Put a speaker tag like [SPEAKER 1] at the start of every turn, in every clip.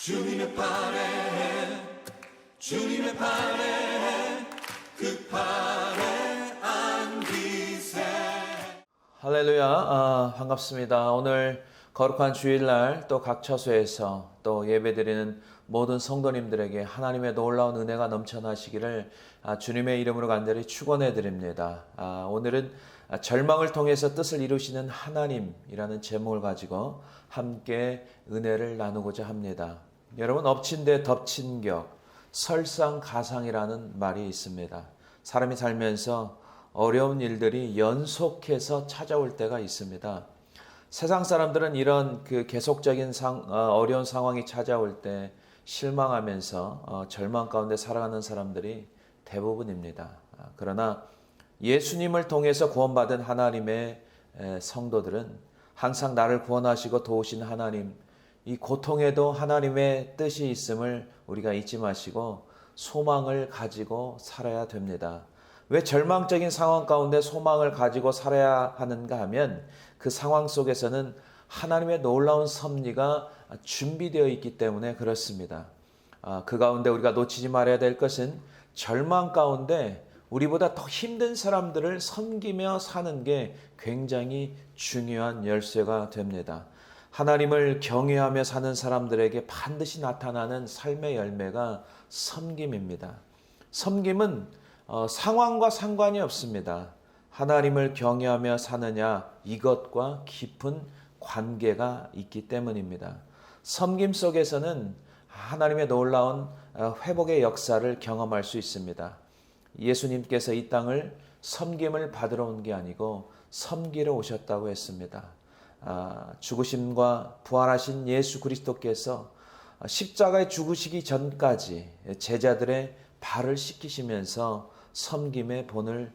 [SPEAKER 1] 주님의 팔에 주님의 팔에 그 팔에 안기세.
[SPEAKER 2] 할렐루야, 반갑습니다. 오늘 거룩한 주일날 또 각 처소에서 또 예배드리는 모든 성도님들에게 하나님의 놀라운 은혜가 넘쳐나시기를 주님의 이름으로 간절히 축원해 드립니다. 오늘은 절망을 통해서 뜻을 이루시는 하나님이라는 제목을 가지고 함께 은혜를 나누고자 합니다. 여러분, 엎친 데 덮친 격, 설상가상이라는 말이 있습니다. 사람이 살면서 어려운 일들이 연속해서 찾아올 때가 있습니다. 세상 사람들은 이런 계속적인 어려운 상황이 찾아올 때 실망하면서 절망 가운데 살아가는 사람들이 대부분입니다. 그러나 예수님을 통해서 구원받은 하나님의 성도들은 항상 나를 구원하시고 도우신 하나님, 이 고통에도 하나님의 뜻이 있음을 우리가 잊지 마시고 소망을 가지고 살아야 됩니다. 왜 절망적인 상황 가운데 소망을 가지고 살아야 하는가 하면 그 상황 속에서는 하나님의 놀라운 섭리가 준비되어 있기 때문에 그렇습니다. 그 가운데 우리가 놓치지 말아야 될 것은 절망 가운데 우리보다 더 힘든 사람들을 섬기며 사는 게 굉장히 중요한 열쇠가 됩니다. 하나님을 경외하며 사는 사람들에게 반드시 나타나는 삶의 열매가 섬김입니다. 섬김은 상황과 상관이 없습니다. 하나님을 경외하며 사느냐, 이것과 깊은 관계가 있기 때문입니다. 섬김 속에서는 하나님의 놀라운 회복의 역사를 경험할 수 있습니다. 예수님께서 이 땅을 섬김을 받으러 온 게 아니고 섬기러 오셨다고 했습니다. 죽으심과 부활하신 예수 그리스도께서 십자가에 죽으시기 전까지 제자들의 발을 씻기시면서 섬김의 본을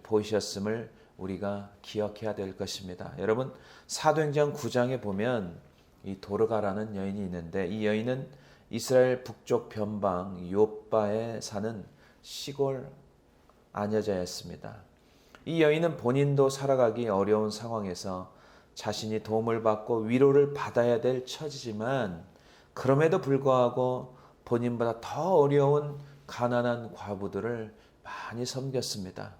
[SPEAKER 2] 보이셨음을 우리가 기억해야 될 것입니다. 여러분, 사도행전 9장에 보면 이 도르가라는 여인이 있는데, 이 여인은 이스라엘 북쪽 변방 욥바에 사는 시골 아녀자였습니다. 이 여인은 본인도 살아가기 어려운 상황에서 자신이 도움을 받고 위로를 받아야 될 처지지만, 그럼에도 불구하고 본인보다 더 어려운 가난한 과부들을 많이 섬겼습니다.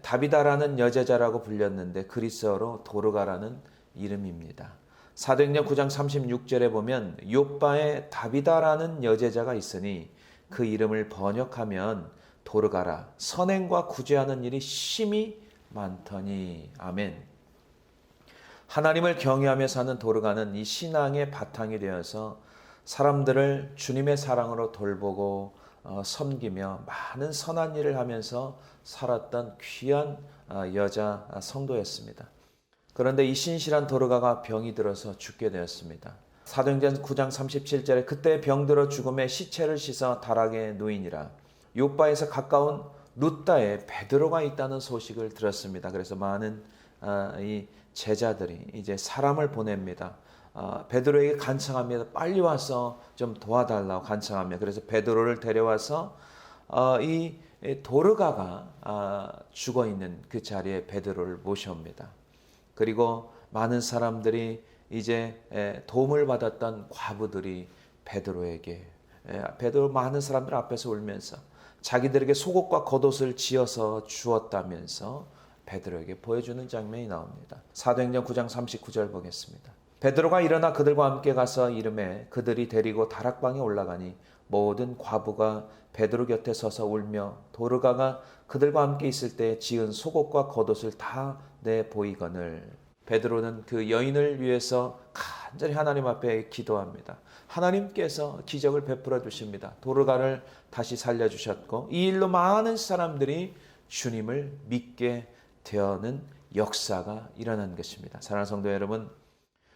[SPEAKER 2] 다비다라는 여제자라고 불렸는데 그리스어로 도르가라는 이름입니다. 사도행전 9장 36절에 보면 욥바에 다비다라는 여제자가 있으니 그 이름을 번역하면 도르가라, 선행과 구제하는 일이 심히 많더니. 아멘. 하나님을 경외하며 사는 도르가는 이 신앙의 바탕이 되어서 사람들을 주님의 사랑으로 돌보고 섬기며 많은 선한 일을 하면서 살았던 귀한 여자 성도였습니다. 그런데 이 신실한 도르가가 병이 들어서 죽게 되었습니다. 사도행전 9장 37절에 그때 병들어 죽음에 시체를 씻어 다락에 누이니라. 욥바에서 가까운 룻다에 베드로가 있다는 소식을 들었습니다. 그래서 많은 이 제자들이 이제 사람을 보냅니다. 베드로에게 간청합니다. 빨리 와서 좀 도와달라고 간청합니다. 그래서 베드로를 데려와서 이 도르가가 죽어있는 그 자리에 베드로를 모셔옵니다. 그리고 많은 사람들이 이제 도움을 받았던 과부들이 베드로 많은 사람들 앞에서 울면서 자기들에게 속옷과 겉옷을 지어서 주었다면서 베드로에게 보여주는 장면이 나옵니다. 사도행전 9장 39절 보겠습니다. 베드로가 일어나 그들과 함께 가서 이르매 그들이 데리고 다락방에 올라가니 모든 과부가 베드로 곁에 서서 울며 도르가가 그들과 함께 있을 때 지은 속옷과 겉옷을 다 내보이거늘. 베드로는 그 여인을 위해서 간절히 하나님 앞에 기도합니다. 하나님께서 기적을 베풀어 주십니다. 도르가를 다시 살려주셨고 이 일로 많은 사람들이 주님을 믿게 되어는 역사가 일어난 것입니다. 사랑하는 성도 여러분,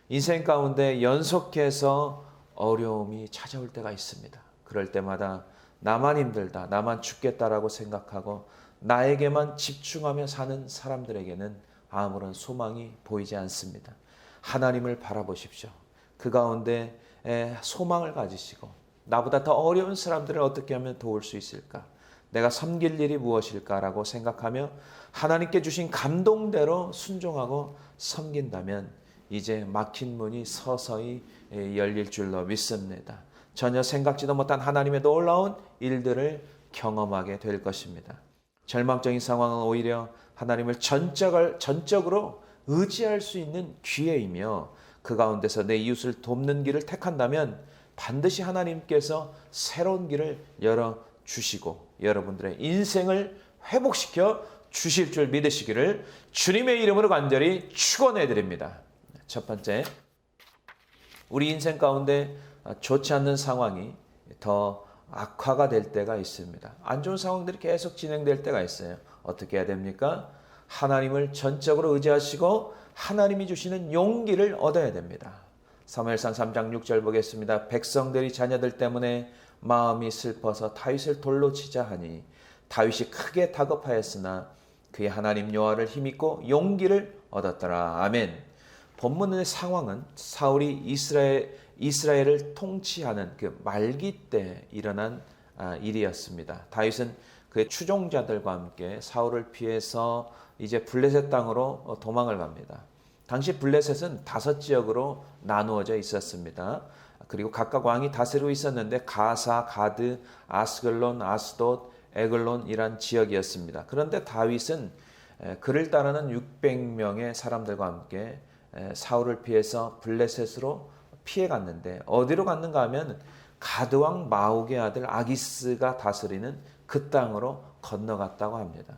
[SPEAKER 2] 인생 가운데 연속해서 어려움이 찾아올 때가 있습니다. 그럴 때마다 나만 힘들다, 나만 죽겠다라고 생각하고 나에게만 집중하며 사는 사람들에게는 아무런 소망이 보이지 않습니다. 하나님을 바라보십시오. 그 가운데 소망을 가지시고 나보다 더 어려운 사람들을 어떻게 하면 도울 수 있을까? 내가 섬길 일이 무엇일까라고 생각하며 하나님께 주신 감동대로 순종하고 섬긴다면 이제 막힌 문이 서서히 열릴 줄로 믿습니다. 전혀 생각지도 못한 하나님의 놀라운 일들을 경험하게 될 것입니다. 절망적인 상황은 오히려 하나님을 전적으로 의지할 수 있는 기회이며 그 가운데서 내 이웃을 돕는 길을 택한다면 반드시 하나님께서 새로운 길을 열어주시고 여러분들의 인생을 회복시켜 주실 줄 믿으시기를 주님의 이름으로 간절히 축원해 드립니다. 첫 번째, 우리 인생 가운데 좋지 않는 상황이 더 악화가 될 때가 있습니다. 안 좋은 상황들이 계속 진행될 때가 있어요. 어떻게 해야 됩니까? 하나님을 전적으로 의지하시고 하나님이 주시는 용기를 얻어야 됩니다. 사무엘상 3장 6절 보겠습니다. 백성들이 자녀들 때문에 마음이 슬퍼서 다윗을 돌로 치자 하니 다윗이 크게 다급하였으나 그의 하나님 여호와를 힘입고 용기를 얻었더라. 아멘. 본문의 상황은 사울이 이스라엘을 통치하는 그 말기 때 일어난 일이었습니다. 다윗은 그의 추종자들과 함께 사울을 피해서 이제 블레셋 땅으로 도망을 갑니다. 당시 블레셋은 5지역으로 나누어져 있었습니다. 그리고 각각 왕이 다스리고 있었는데 가사, 가드, 아스글론, 아스돗, 에글론이란 지역이었습니다. 그런데 다윗은 그를 따르는 600명의 사람들과 함께 사울을 피해서 블레셋으로 피해 갔는데 어디로 갔는가 하면 가드왕 마옥의 아들 아기스가 다스리는 그 땅으로 건너갔다고 합니다.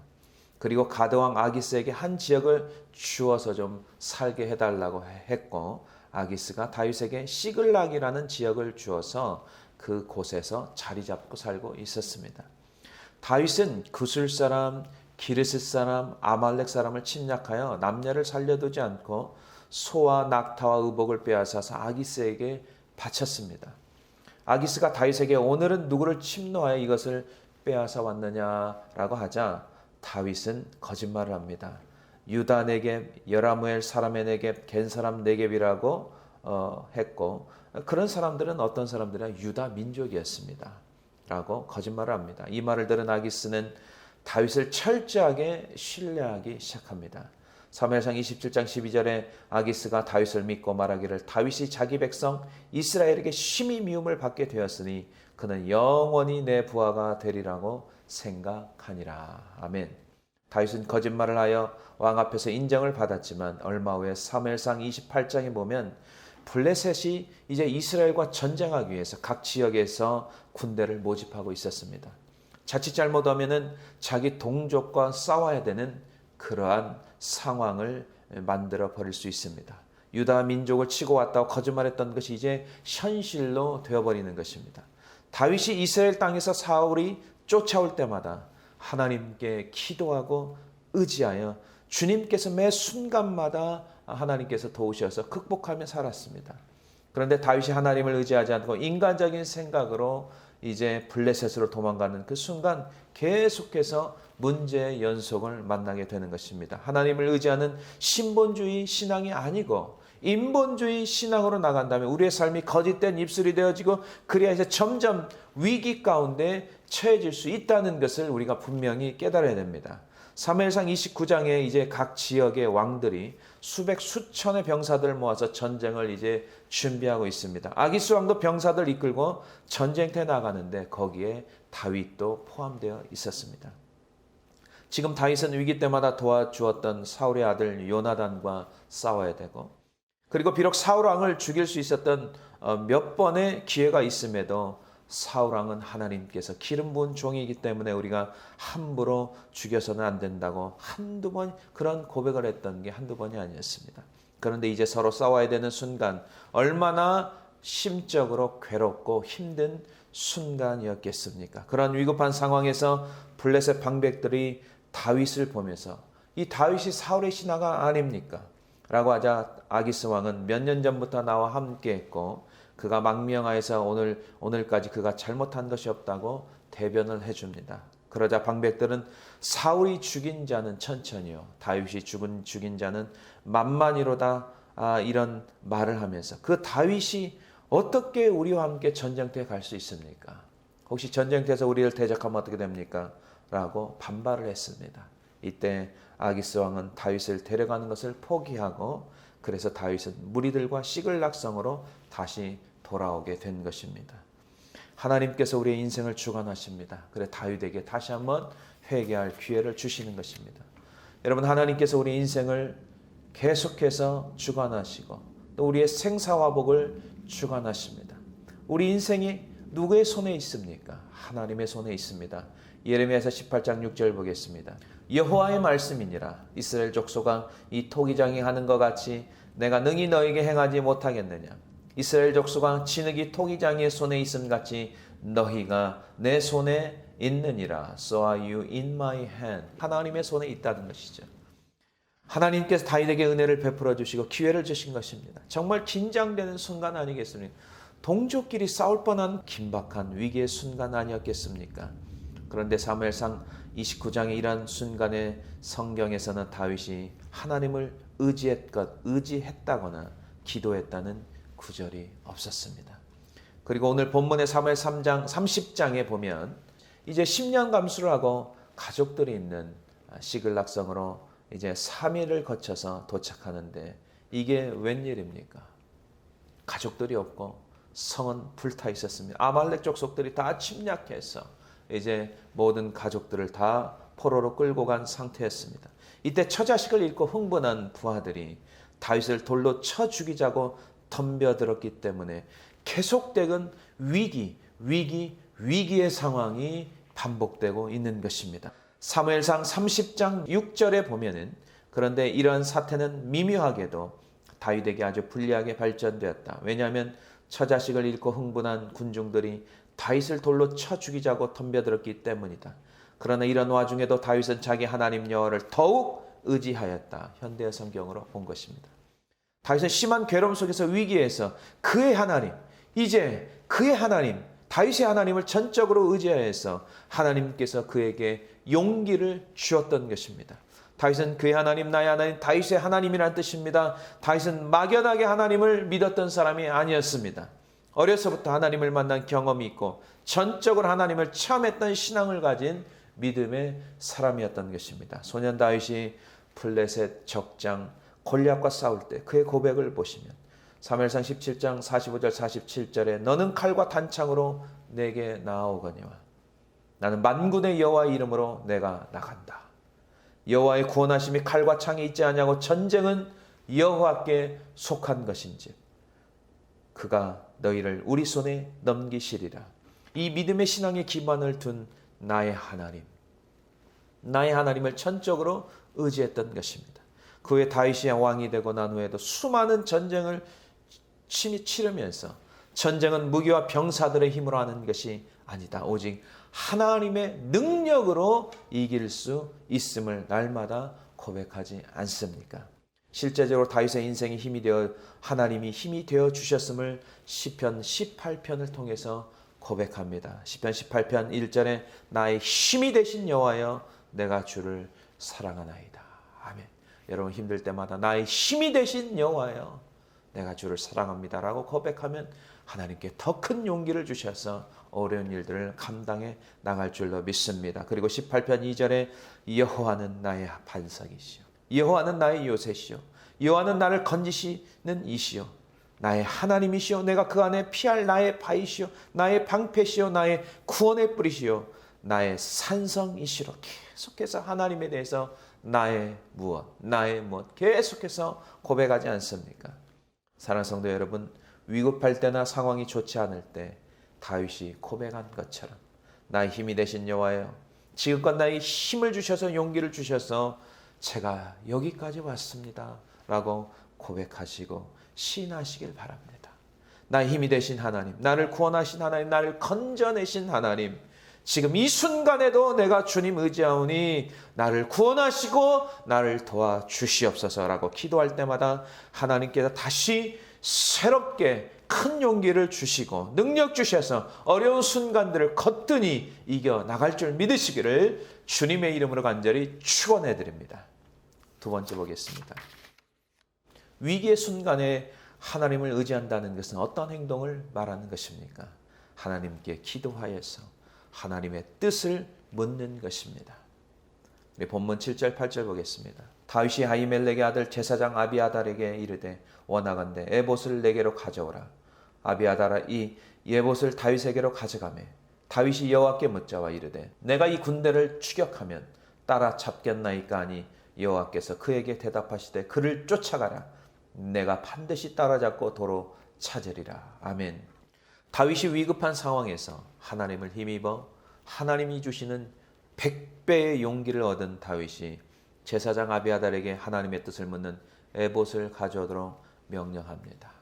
[SPEAKER 2] 그리고 가드왕 아기스에게 한 지역을 주어서 좀 살게 해달라고 했고 아기스가 다윗에게 시글락이라는 지역을 주어서 그 곳에서 자리 잡고 살고 있었습니다. 다윗은 구술 사람, 기르스 사람, 아말렉 사람을 침략하여 남녀를 살려두지 않고 소와 낙타와 의복을 빼앗아서 아기스에게 바쳤습니다. 아기스가 다윗에게 오늘은 누구를 침노하여 이것을 빼앗아 왔느냐라고 하자 다윗은 거짓말을 합니다. 유다 네겝, 여라무엘 사람의 네겝, 겐 사람 네겝이라고 했고 그런 사람들은 어떤 사람들이냐 유다 민족이었습니다. 라고 거짓말을 합니다. 이 말을 들은 아기스는 다윗을 철저하게 신뢰하기 시작합니다. 사무엘상 27장 12절에 아기스가 다윗을 믿고 말하기를 다윗이 자기 백성 이스라엘에게 심히 미움을 받게 되었으니 그는 영원히 내 부하가 되리라고 생각하니라. 아멘. 다윗은 거짓말을 하여 왕 앞에서 인정을 받았지만 얼마 후에 사무엘상 28장에 보면 블레셋이 이제 이스라엘과 전쟁하기 위해서 각 지역에서 군대를 모집하고 있었습니다. 자칫 잘못하면은 자기 동족과 싸워야 되는 그러한 상황을 만들어 버릴 수 있습니다. 유다 민족을 치고 왔다고 거짓말했던 것이 이제 현실로 되어버리는 것입니다. 다윗이 이스라엘 땅에서 사울이 쫓아올 때마다 하나님께 기도하고 의지하여 주님께서 매 순간마다 하나님께서 도우셔서 극복하며 살았습니다. 그런데 다윗이 하나님을 의지하지 않고 인간적인 생각으로 이제 블레셋으로 도망가는 그 순간 계속해서 문제의 연속을 만나게 되는 것입니다. 하나님을 의지하는 신본주의 신앙이 아니고 인본주의 신앙으로 나간다면 우리의 삶이 거짓된 입술이 되어지고 그래야 이제 점점 위기 가운데 처해질 수 있다는 것을 우리가 분명히 깨달아야 됩니다. 사무엘상 29장에 이제 각 지역의 왕들이 수백 수천의 병사들을 모아서 전쟁을 이제 준비하고 있습니다. 아기스 왕도 병사들 이끌고 전쟁터에 나가는데 거기에 다윗도 포함되어 있었습니다. 지금 다윗은 위기 때마다 도와주었던 사울의 아들 요나단과 싸워야 되고 그리고 비록 사울 왕을 죽일 수 있었던 몇 번의 기회가 있음에도 사울 왕은 하나님께서 기름 부은 종이기 때문에 우리가 함부로 죽여서는 안 된다고 한두 번 그런 고백을 했던 게 한두 번이 아니었습니다. 그런데 이제 서로 싸워야 되는 순간 얼마나 심적으로 괴롭고 힘든 순간이었겠습니까? 그런 위급한 상황에서 블레셋 방백들이 다윗을 보면서 이 다윗이 사울의 신하가 아닙니까? 라고 하자 아기스 왕은 몇 년 전부터 나와 함께했고 그가 망명하여서 오늘까지 그가 잘못한 것이 없다고 대변을 해줍니다. 그러자 방백들은 사울이 죽인 자는 천천히요 다윗이 죽인 자는 만만히로다 이런 말을 하면서 그 다윗이 어떻게 우리와 함께 전쟁터에 갈 수 있습니까? 혹시 전쟁터에서 우리를 대적하면 어떻게 됩니까? 라고 반발을 했습니다. 이때 아기스 왕은 다윗을 데려가는 것을 포기하고 그래서 다윗은 무리들과 시글락 성으로 다시 돌아오게 된 것입니다. 하나님께서 우리의 인생을 주관하십니다. 그래 다윗에게 다시 한번 회개할 기회를 주시는 것입니다. 여러분, 하나님께서 우리 인생을 계속해서 주관하시고 또 우리의 생사화복을 주관하십니다. 우리 인생이 누구의 손에 있습니까? 하나님의 손에 있습니다. 예레미야서 18장 6절 보겠습니다. 여호와의 말씀이니라. 이스라엘 족속아, 이 토기장이 하는 것 같이 내가 능히 너에게 행하지 못하겠느냐. 이스라엘 족속아, 진흙이 토기장이의 손에 있음 같이 너희가 내 손에 있느니라. So are you in my hand. 하나님의 손에 있다는 것이죠. 하나님께서 다윗에게 은혜를 베풀어 주시고 기회를 주신 것입니다. 정말 긴장되는 순간 아니겠습니까? 동족끼리 싸울 뻔한 긴박한 위기의 순간 아니었겠습니까? 그런데 사무엘상 29장의 이러한 순간에 성경에서는 다윗이 하나님을 의지했다거나 기도했다는 구절이 없었습니다. 그리고 오늘 본문의 사무엘 3장 30장에 보면 이제 10년 감수를 하고 가족들이 있는 시글락성으로 이제 3일을 거쳐서 도착하는데 이게 웬일입니까? 가족들이 없고 성은 불타 있었습니다. 아말렉 족속들이 다 침략해서 이제 모든 가족들을 다 포로로 끌고 간 상태였습니다. 이때 처자식을 잃고 흥분한 부하들이 다윗을 돌로 쳐 죽이자고 덤벼들었기 때문에 계속되는 위기의 상황이 반복되고 있는 것입니다. 사무엘상 30장 6절에 보면은 그런데 이러한 사태는 미묘하게도 다윗에게 아주 불리하게 발전되었다. 왜냐하면 처자식을 잃고 흥분한 군중들이 다윗을 돌로 쳐 죽이자고 덤벼들었기 때문이다. 그러나 이런 와중에도 다윗은 자기 하나님 여호와를 더욱 의지하였다. 현대 성경으로 본 것입니다. 다윗은 심한 괴로움 속에서 위기에서 그의 하나님, 이제 그의 하나님, 다윗의 하나님을 전적으로 의지하여서 하나님께서 그에게 용기를 주었던 것입니다. 다윗은 그의 하나님, 나의 하나님, 다윗의 하나님이라는 뜻입니다. 다윗은 막연하게 하나님을 믿었던 사람이 아니었습니다. 어려서부터 하나님을 만난 경험이 있고 전적으로 하나님을 체험했던 신앙을 가진 믿음의 사람이었던 것입니다. 소년 다윗이 블레셋 적장 골리앗과 싸울 때 그의 고백을 보시면 사무엘상 17장 45절 47절에 너는 칼과 단창으로 내게 나아오거니와 나는 만군의 여호와의 이름으로 내가 나간다. 여호와의 구원하심이 칼과 창에 있지 아니하고 전쟁은 여호와께 속한 것인지 그가 너희를 우리 손에 넘기시리라. 이 믿음의 신앙의 기반을 둔 나의 하나님을 전적으로 의지했던 것입니다. 그 후에 다윗이 왕이 되고 난 후에도 수많은 전쟁을 치르면서 전쟁은 무기와 병사들의 힘으로 하는 것이 아니다. 오직 하나님의 능력으로 이길 수 있음을 날마다 고백하지 않습니까? 실제적으로 다윗의 인생이 힘이 되어 하나님이 힘이 되어 주셨음을 시편 18편을 통해서 고백합니다. 시편 18편 1절에 나의 힘이 되신 여호와여 내가 주를 사랑하나이다. 아멘. 여러분 힘들 때마다 나의 힘이 되신 여호와여 내가 주를 사랑합니다라고 고백하면 하나님께 더 큰 용기를 주셔서 어려운 일들을 감당해 나갈 줄로 믿습니다. 그리고 18편 2절에 여호와는 나의 반석이시오. 여호와는 나의 요새시오. 여호와는 나를 건지시는 이시오. 나의 하나님이시오. 내가 그 안에 피할 나의 바위시오. 나의 방패시오. 나의 구원의 뿌리시오. 나의 산성이시로 계속해서 하나님에 대해서 나의 무엇 계속해서 고백하지 않습니까? 사랑하는 성도 여러분, 위급할 때나 상황이 좋지 않을 때 다윗이 고백한 것처럼 나의 힘이 되신 여호와여 지금껏 나에게 힘을 주셔서 용기를 주셔서 제가 여기까지 왔습니다 라고 고백하시고 시인하시길 바랍니다. 나의 힘이 되신 하나님, 나를 구원하신 하나님, 나를 건져내신 하나님, 지금 이 순간에도 내가 주님 의지하오니 나를 구원하시고 나를 도와주시옵소서라고 기도할 때마다 하나님께서 다시 새롭게 큰 용기를 주시고 능력 주셔서 어려운 순간들을 거뜬히 이겨나갈 줄 믿으시기를 주님의 이름으로 간절히 축원해 드립니다. 두 번째 보겠습니다. 위기의 순간에 하나님을 의지한다는 것은 어떤 행동을 말하는 것입니까? 하나님께 기도하여서 하나님의 뜻을 묻는 것입니다. 우리 본문 7절 8절 보겠습니다. 다윗이 아히멜렉의 아들 제사장 아비아달에게 이르되 원하건대 에봇을 내게로 가져오라. 아비아달이 예봇을 다윗에게로 가져가매 다윗이 여호와께 묻자와 이르되 내가 이 군대를 추격하면 따라잡겠나이까 하니 여호와께서 그에게 대답하시되 그를 쫓아가라. 내가 반드시 따라잡고 도로 찾으리라. 아멘. 다윗이 위급한 상황에서 하나님을 힘입어 하나님이 주시는 100배의 용기를 얻은 다윗이 제사장 아비아달에게 하나님의 뜻을 묻는 에봇을 가져오도록 명령합니다.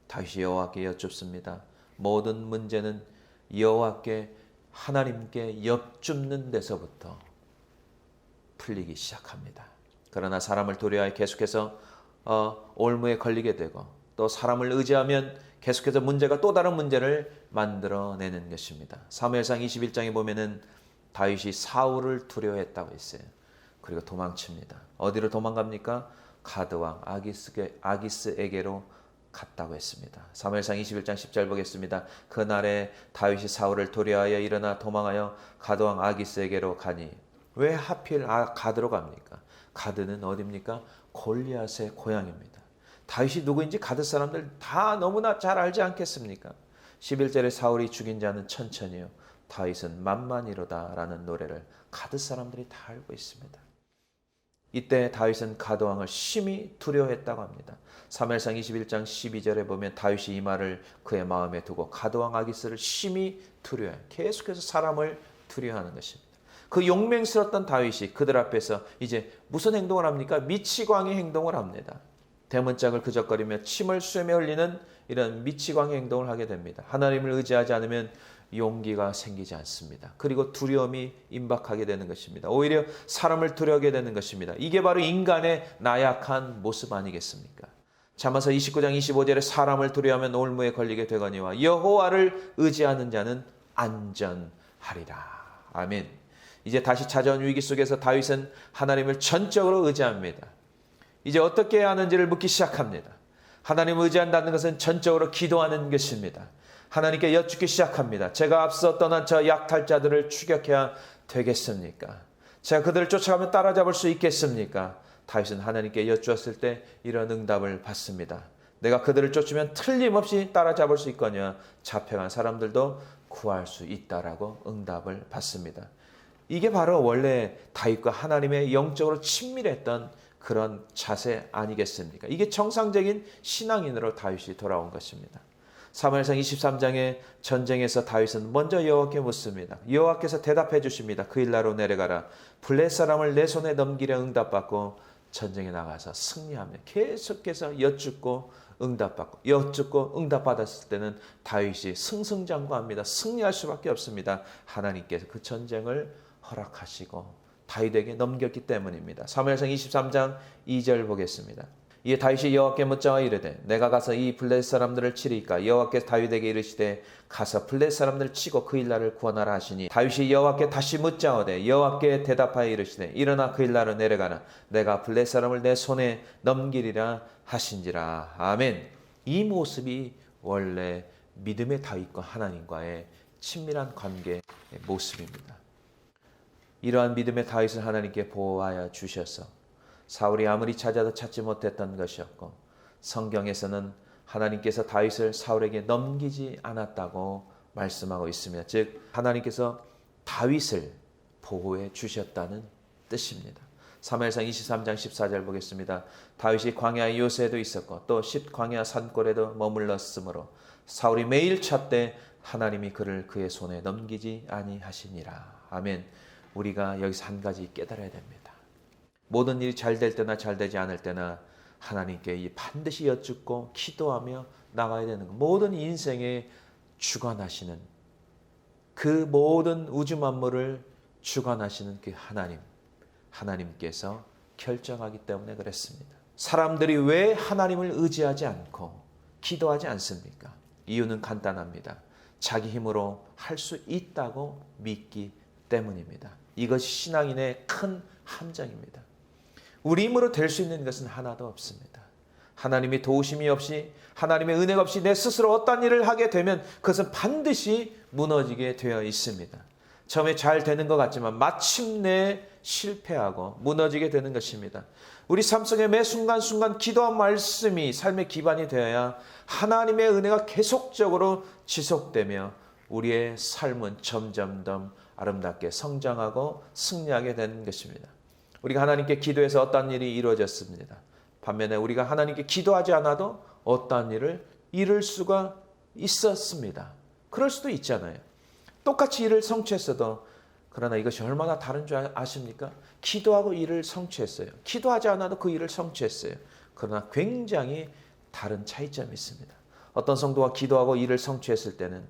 [SPEAKER 2] 다윗이 여호와께 여쭙습니다. 모든 문제는 여호와께 하나님께 엿줍는 데서부터 풀리기 시작합니다. 그러나 사람을 두려워해 계속해서 올무에 걸리게 되고 또 사람을 의지하면 계속해서 문제가 또 다른 문제를 만들어내는 것입니다. 사무엘상 21장에 보면은 다윗이 사울을 두려워했다고 했어요. 그리고 도망칩니다. 어디로 도망갑니까? 가드왕 아기스에게로 갔다고 했습니다. 사무엘상 21장 10절 보겠습니다. 그날에 다윗이 사울을 두려워하여 일어나 도망하여 가드왕 아기스에게로 가니 왜 하필 가드로 갑니까? 가드는 어디입니까? 골리앗의 고향입니다. 다윗이 누구인지 가드 사람들 다 너무나 잘 알지 않겠습니까? 11절에 사울이 죽인 자는 천천히요 다윗은 만만이로다 라는 노래를 가드 사람들이 다 알고 있습니다. 이때 다윗은 가드왕을 심히 두려워했다고 합니다. 사무엘상 21장 12절에 보면 다윗이 이 말을 그의 마음에 두고 가드왕 아기스를 심히 두려워해 계속해서 사람을 두려워하는 것입니다. 그 용맹스럽던 다윗이 그들 앞에서 이제 무슨 행동을 합니까? 미치광이 행동을 합니다. 대문짝을 그적거리며 침을 쐬며 흘리는 이런 미치광이 행동을 하게 됩니다. 하나님을 의지하지 않으면 용기가 생기지 않습니다. 그리고 두려움이 임박하게 되는 것입니다. 오히려 사람을 두려워하게 되는 것입니다. 이게 바로 인간의 나약한 모습 아니겠습니까? 잠언서 29장 25절에 사람을 두려워하면 올무에 걸리게 되거니와 여호와를 의지하는 자는 안전하리라. 아멘. 이제 다시 찾아온 위기 속에서 다윗은 하나님을 전적으로 의지합니다. 이제 어떻게 해야 하는지를 묻기 시작합니다. 하나님을 의지한다는 것은 전적으로 기도하는 것입니다. 하나님께 여쭙기 시작합니다. 제가 앞서 떠난 저 약탈자들을 추격해야 되겠습니까? 제가 그들을 쫓아가면 따라잡을 수 있겠습니까? 다윗은 하나님께 여쭈었을 때 이런 응답을 받습니다. 내가 그들을 쫓으면 틀림없이 따라잡을 수 있거니와 잡혀간 사람들도 구할 수 있다라고 응답을 받습니다. 이게 바로 원래 다윗과 하나님의 영적으로 친밀했던 그런 자세 아니겠습니까? 이게 정상적인 신앙인으로 다윗이 돌아온 것입니다. 사무엘상 23장의 전쟁에서 다윗은 먼저 여호와께 묻습니다. 여호와께서 대답해 주십니다. 그 일나로 내려가라. 블레 사람을 내 손에 넘기려 응답받고 전쟁에 나가서 승리하며 계속해서 여쭙고 응답받고 여쭙고 응답받았을 때는 다윗이 승승장구합니다. 승리할 수밖에 없습니다. 하나님께서 그 전쟁을 허락하시고 다윗에게 넘겼기 때문입니다. 사무엘상 23장 2절 보겠습니다. 이에 다윗이 여호와께 묻자와 이르되 내가 가서 이 블레셋 사람들을 치리이까 여호와께서 다윗에게 이르시되 가서 블레셋 사람들을 치고 그 일날을 구원하라 하시니 다윗이 여호와께 다시 묻자오되 여호와께 대답하여 이르시되 일어나 그 일날로 내려가라 내가 블레셋 사람을 내 손에 넘기리라 하신지라. 아멘. 이 모습이 원래 믿음의 다윗과 하나님과의 친밀한 관계의 모습입니다. 이러한 믿음의 다윗을 하나님께 보호하여 주셔서 사울이 아무리 찾아도 찾지 못했던 것이었고 성경에서는 하나님께서 다윗을 사울에게 넘기지 않았다고 말씀하고 있습니다. 즉 하나님께서 다윗을 보호해 주셨다는 뜻입니다. 사무엘상 23장 14절 보겠습니다. 다윗이 광야 요새에도 있었고 또 광야 산골에도 머물렀으므로 사울이 매일 찾되 하나님이 그를 그의 손에 넘기지 아니하시니라. 아멘. 우리가 여기서 한 가지 깨달아야 됩니다. 모든 일이 잘 될 때나 잘 되지 않을 때나 하나님께 반드시 여쭙고 기도하며 나가야 되는 것. 모든 인생에 주관하시는 그 모든 우주 만물을 주관하시는 그 하나님께서 결정하기 때문에 그랬습니다. 사람들이 왜 하나님을 의지하지 않고 기도하지 않습니까? 이유는 간단합니다. 자기 힘으로 할 수 있다고 믿기 때문입니다. 이것이 신앙인의 큰 함정입니다. 우리 힘으로 될 수 있는 것은 하나도 없습니다. 하나님의 도우심이 없이 하나님의 은혜가 없이 내 스스로 어떤 일을 하게 되면 그것은 반드시 무너지게 되어 있습니다. 처음에 잘 되는 것 같지만 마침내 실패하고 무너지게 되는 것입니다. 우리 삶 속에 매 순간순간 기도한 말씀이 삶의 기반이 되어야 하나님의 은혜가 계속적으로 지속되며 우리의 삶은 점점 더 아름답게 성장하고 승리하게 되는 것입니다. 우리가 하나님께 기도해서 어떠한 일이 이루어졌습니다. 반면에 우리가 하나님께 기도하지 않아도 어떠한 일을 이룰 수가 있었습니다. 그럴 수도 있잖아요. 똑같이 일을 성취했어도 그러나 이것이 얼마나 다른 줄 아십니까? 기도하고 일을 성취했어요. 기도하지 않아도 그 일을 성취했어요. 그러나 굉장히 다른 차이점이 있습니다. 어떤 성도가 기도하고 일을 성취했을 때는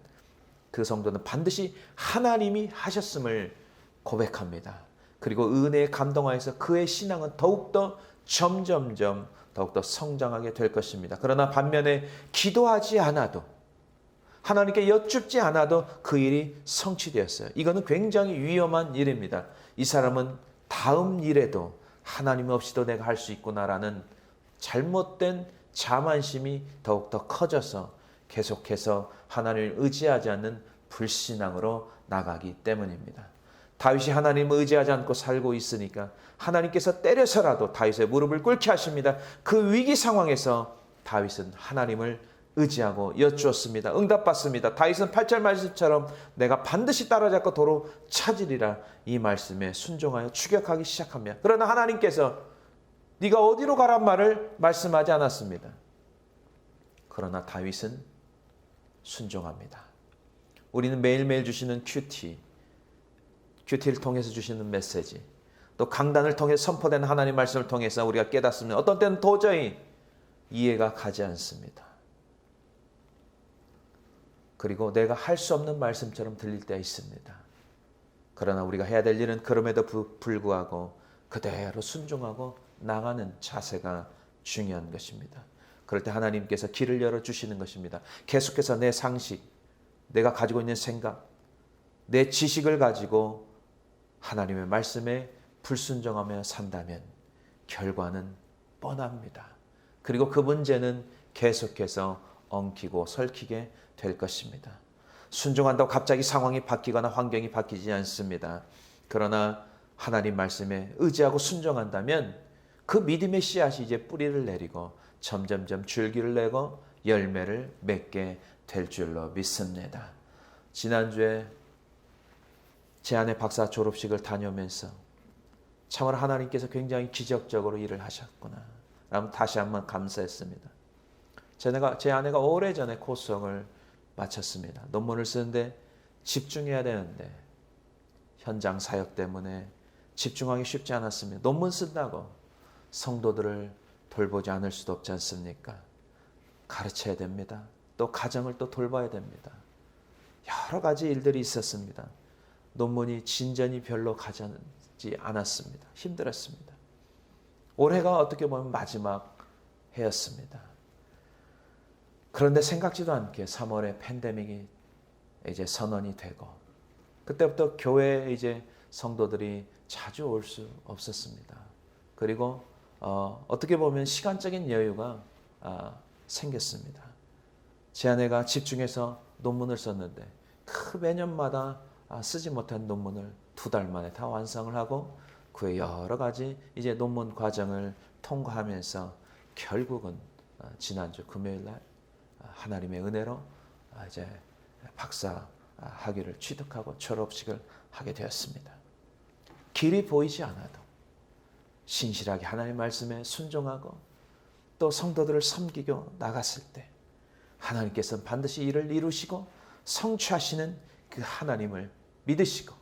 [SPEAKER 2] 그 성도는 반드시 하나님이 하셨음을 고백합니다. 그리고 은혜에 감동하여서 그의 신앙은 더욱더 점점점 더욱더 성장하게 될 것입니다. 그러나 반면에 기도하지 않아도 하나님께 여쭙지 않아도 그 일이 성취되었어요. 이거는 굉장히 위험한 일입니다. 이 사람은 다음 일에도 하나님 없이도 내가 할 수 있구나라는 잘못된 자만심이 더욱더 커져서 계속해서 하나님을 의지하지 않는 불신앙으로 나가기 때문입니다. 다윗이 하나님을 의지하지 않고 살고 있으니까 하나님께서 때려서라도 다윗의 무릎을 꿇게 하십니다. 그 위기 상황에서 다윗은 하나님을 의지하고 여쭈었습니다. 응답받습니다. 다윗은 8절 말씀처럼 내가 반드시 따라잡고 도로 찾으리라 이 말씀에 순종하여 추격하기 시작합니다. 그러나 하나님께서 네가 어디로 가란 말을 말씀하지 않았습니다. 그러나 다윗은 순종합니다. 우리는 매일매일 주시는 큐티를 통해서 주시는 메시지, 또 강단을 통해 선포되는 하나님 말씀을 통해서 우리가 깨닫습니다. 어떤 때는 도저히 이해가 가지 않습니다. 그리고 내가 할 수 없는 말씀처럼 들릴 때가 있습니다. 그러나 우리가 해야 될 일은 그럼에도 불구하고 그대로 순종하고 나가는 자세가 중요한 것입니다. 그럴 때 하나님께서 길을 열어주시는 것입니다. 계속해서 내 상식, 내가 가지고 있는 생각, 내 지식을 가지고 하나님의 말씀에 불순종하며 산다면 결과는 뻔합니다. 그리고 그 문제는 계속해서 엉키고 설키게 될 것입니다. 순종한다고 갑자기 상황이 바뀌거나 환경이 바뀌지 않습니다. 그러나 하나님 말씀에 의지하고 순종한다면 그 믿음의 씨앗이 이제 뿌리를 내리고 점점점 줄기를 내고 열매를 맺게 될 줄로 믿습니다. 지난주에 제 아내 박사 졸업식을 다녀오면서 참으로 하나님께서 굉장히 기적적으로 일을 하셨구나 라면 다시 한번 감사했습니다. 제 아내가 오래전에 코스형을 마쳤습니다. 논문을 쓰는데 집중해야 되는데 현장 사역 때문에 집중하기 쉽지 않았습니다. 논문 쓴다고 성도들을 돌보지 않을 수도 없지 않습니까? 가르쳐야 됩니다. 또 가정을 또 돌봐야 됩니다. 여러 가지 일들이 있었습니다. 논문이 진전이 별로 가지 않았습니다. 힘들었습니다. 올해가 어떻게 보면 마지막 해였습니다. 그런데 생각지도 않게 3월에 팬데믹이 이제 선언이 되고 그때부터 교회에 이제 성도들이 자주 올 수 없었습니다. 그리고 어떻게 보면 시간적인 여유가 생겼습니다. 제 아내가 집중해서 논문을 썼는데 그 매년마다 쓰지 못한 논문을 2달 만에 다 완성을 하고 그의 여러 가지 이제 논문 과정을 통과하면서 결국은 지난주 금요일 날 하나님의 은혜로 이제 박사 학위를 취득하고 졸업식을 하게 되었습니다. 길이 보이지 않아도 신실하게 하나님 말씀에 순종하고 또 성도들을 섬기고 나갔을 때 하나님께서는 반드시 이를 이루시고 성취하시는 그 하나님을 믿으시고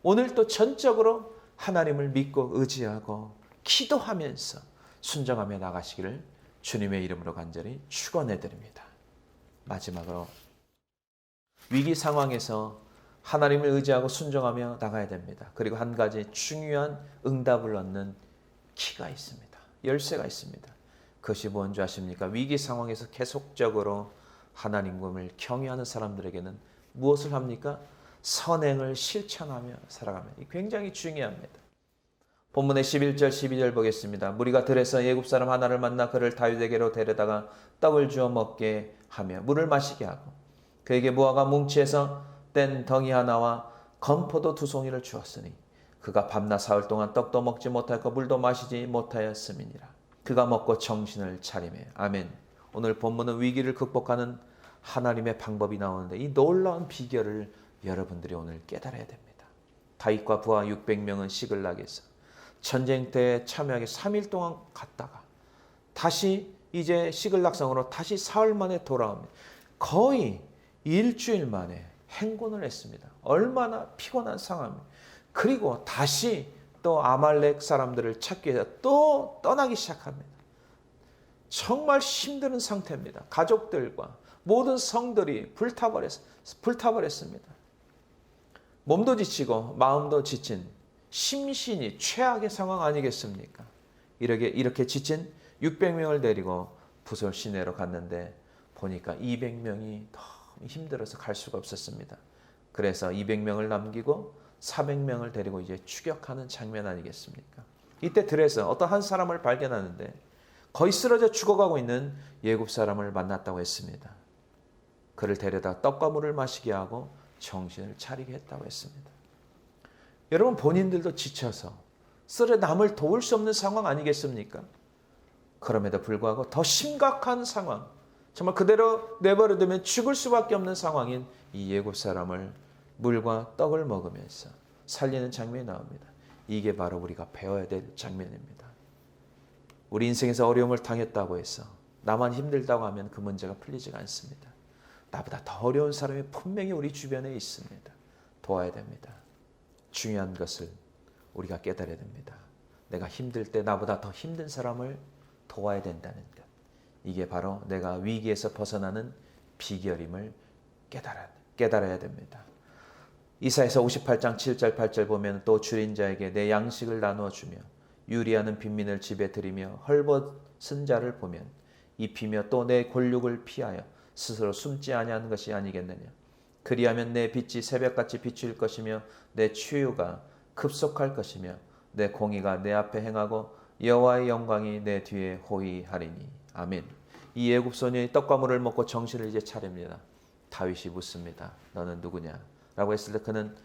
[SPEAKER 2] 오늘 또 전적으로 하나님을 믿고 의지하고 기도하면서 순종하며 나가시기를 주님의 이름으로 간절히 축원해 드립니다. 마지막으로 위기 상황에서 하나님을 의지하고 순종하며 나가야 됩니다. 그리고 한 가지 중요한 응답을 얻는 키가 있습니다. 열쇠가 있습니다. 그것이 뭔지 아십니까? 위기 상황에서 계속적으로 하나님을 경외하는 사람들에게는 무엇을 합니까? 선행을 실천하며 살아가면 굉장히 중요합니다. 본문의 11절 12절 보겠습니다. 무리가 들에서 애굽 사람 하나를 만나 그를 다윗에게로 데려다가 떡을 주어 먹게 하며 물을 마시게 하고 그에게 무화과 뭉치에서 뗀 덩이 하나와 건포도 2송이를 주었으니 그가 밤낮 사흘 동안 떡도 먹지 못하였고 물도 마시지 못하였음이니라. 그가 먹고 정신을 차리매. 아멘. 오늘 본문은 위기를 극복하는 하나님의 방법이 나오는데 이 놀라운 비결을 여러분들이 오늘 깨달아야 됩니다. 다윗과 부하 600명은 시글락에서 전쟁터에 참여하기 3일 동안 갔다가 다시 이제 시글락성으로 다시 사흘 만에 돌아옵니다. 거의 일주일 만에 행군을 했습니다. 얼마나 피곤한 상황입니다. 그리고 다시 또 아말렉 사람들을 찾기 위해서 또 떠나기 시작합니다. 정말 힘든 상태입니다. 가족들과 모든 성들이 불타버렸습니다. 몸도 지치고 마음도 지친 심신이 최악의 상황 아니겠습니까? 이렇게 지친 600명을 데리고 부솔 시내로 갔는데 보니까 200명이 너무 힘들어서 갈 수가 없었습니다. 그래서 200명을 남기고 400명을 데리고 이제 추격하는 장면 아니겠습니까? 이때 들에서 어떤 한 사람을 발견하는데 거의 쓰러져 죽어가고 있는 예굽 사람을 만났다고 했습니다. 그를 데려다 떡과 물을 마시게 하고 정신을 차리게 했다고 했습니다. 여러분 본인들도 지쳐서 쓰러 남을 도울 수 없는 상황 아니겠습니까? 그럼에도 불구하고 더 심각한 상황, 정말 그대로 내버려두면 죽을 수밖에 없는 상황인 이 예굽 사람을 물과 떡을 먹으면서 살리는 장면이 나옵니다. 이게 바로 우리가 배워야 될 장면입니다. 우리 인생에서 어려움을 당했다고 해서 나만 힘들다고 하면 그 문제가 풀리지가 않습니다. 나보다 더 어려운 사람이 분명히 우리 주변에 있습니다. 도와야 됩니다. 중요한 것을 우리가 깨달아야 됩니다. 내가 힘들 때 나보다 더 힘든 사람을 도와야 된다는 것. 이게 바로 내가 위기에서 벗어나는 비결임을 깨달아야 됩니다. 이사야서 58장 7절 8절 보면 또 줄인 자에게 내 양식을 나누어 주며 유리하는 빈민을 집에 들이며 헐벗은 자를 보면 입히며 또 내 골육을 피하여 스스로 숨지 아니하는 것이 아니겠느냐. 그리하면 내 빛이 새벽같이 비추일 것이며 내 치유가 급속할 것이며 내 공의가 내 앞에 행하고 여호와의 영광이 내 뒤에 호위하리니. 아멘. 이 애굽 소년이 떡과 물을 먹고 정신을 이제 차립니다. 다윗이 묻습니다. 너는 누구냐? 라고 했을 때 그는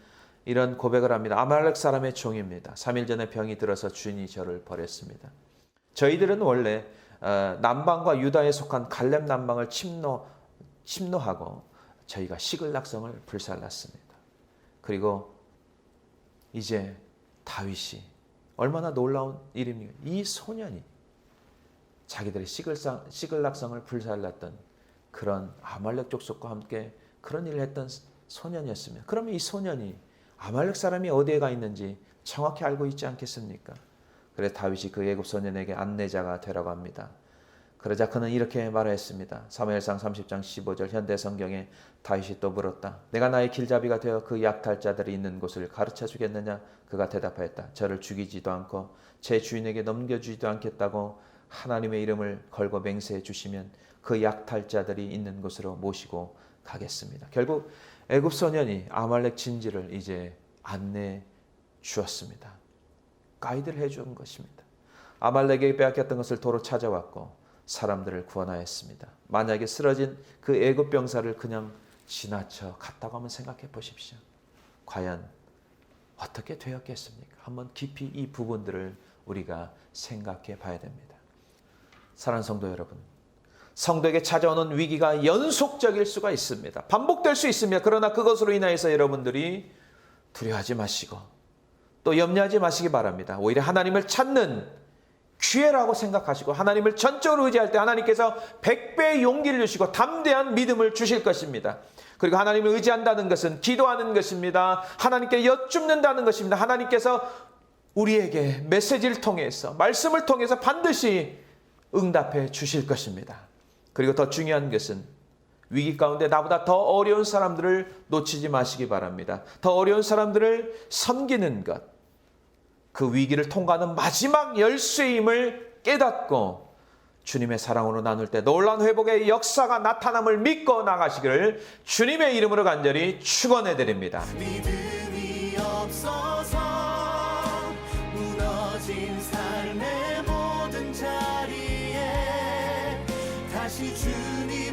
[SPEAKER 2] 이런 고백을 합니다. 아말렉 사람의 종입니다. 3일 전에 병이 들어서 주인이 저를 버렸습니다. 저희들은 원래 남방과 유다에 속한 갈렙 남방을 침노하고 저희가 시글락성을 불살랐습니다. 그리고 이제 다윗이 얼마나 놀라운 일입니까? 이 소년이 자기들의 시글락성을 불살랐던 그런 아말렉 족속과 함께 그런 일을 했던 소년이었습니다. 그러면 이 소년이 아말렉 사람이 어디에 가 있는지 정확히 알고 있지 않겠습니까? 그래서 다윗이 그 애굽 소년에게 안내자가 되라고 합니다. 그러자 그는 이렇게 말했습니다. 사무엘상 30장 15절 현대 성경에 다윗이 또 물었다. 내가 나의 길잡이가 되어 그 약탈자들이 있는 곳을 가르쳐 주겠느냐? 그가 대답하였다. 저를 죽이지도 않고 제 주인에게 넘겨주지도 않겠다고 하나님의 이름을 걸고 맹세해 주시면 그 약탈자들이 있는 곳으로 모시고 가겠습니다. 결국 애굽 소년이 아말렉 진지를 이제 안내해 주었습니다. 가이드를 해준 것입니다. 아말렉에게 빼앗겼던 것을 도로 찾아왔고 사람들을 구원하였습니다. 만약에 쓰러진 그 애굽 병사를 그냥 지나쳐 갔다고 한번 생각해 보십시오. 과연 어떻게 되었겠습니까? 한번 깊이 이 부분들을 우리가 생각해 봐야 됩니다. 사랑하는 성도 여러분, 성도에게 찾아오는 위기가 연속적일 수가 있습니다. 반복될 수 있습니다. 그러나 그것으로 인하여서 여러분들이 두려워하지 마시고 또 염려하지 마시기 바랍니다. 오히려 하나님을 찾는 기회라고 생각하시고 하나님을 전적으로 의지할 때 하나님께서 100배의 용기를 주시고 담대한 믿음을 주실 것입니다. 그리고 하나님을 의지한다는 것은 기도하는 것입니다. 하나님께 여쭙는다는 것입니다. 하나님께서 우리에게 메시지를 통해서 말씀을 통해서 반드시 응답해 주실 것입니다. 그리고 더 중요한 것은 위기 가운데 나보다 더 어려운 사람들을 놓치지 마시기 바랍니다. 더 어려운 사람들을 섬기는 것, 그 위기를 통과하는 마지막 열쇠임을 깨닫고 주님의 사랑으로 나눌 때 놀라운 회복의 역사가 나타남을 믿고 나가시기를 주님의 이름으로 간절히 축원해 드립니다.
[SPEAKER 1] 믿음이 없어서 무너진 삶의 모든 자리에 다시 주님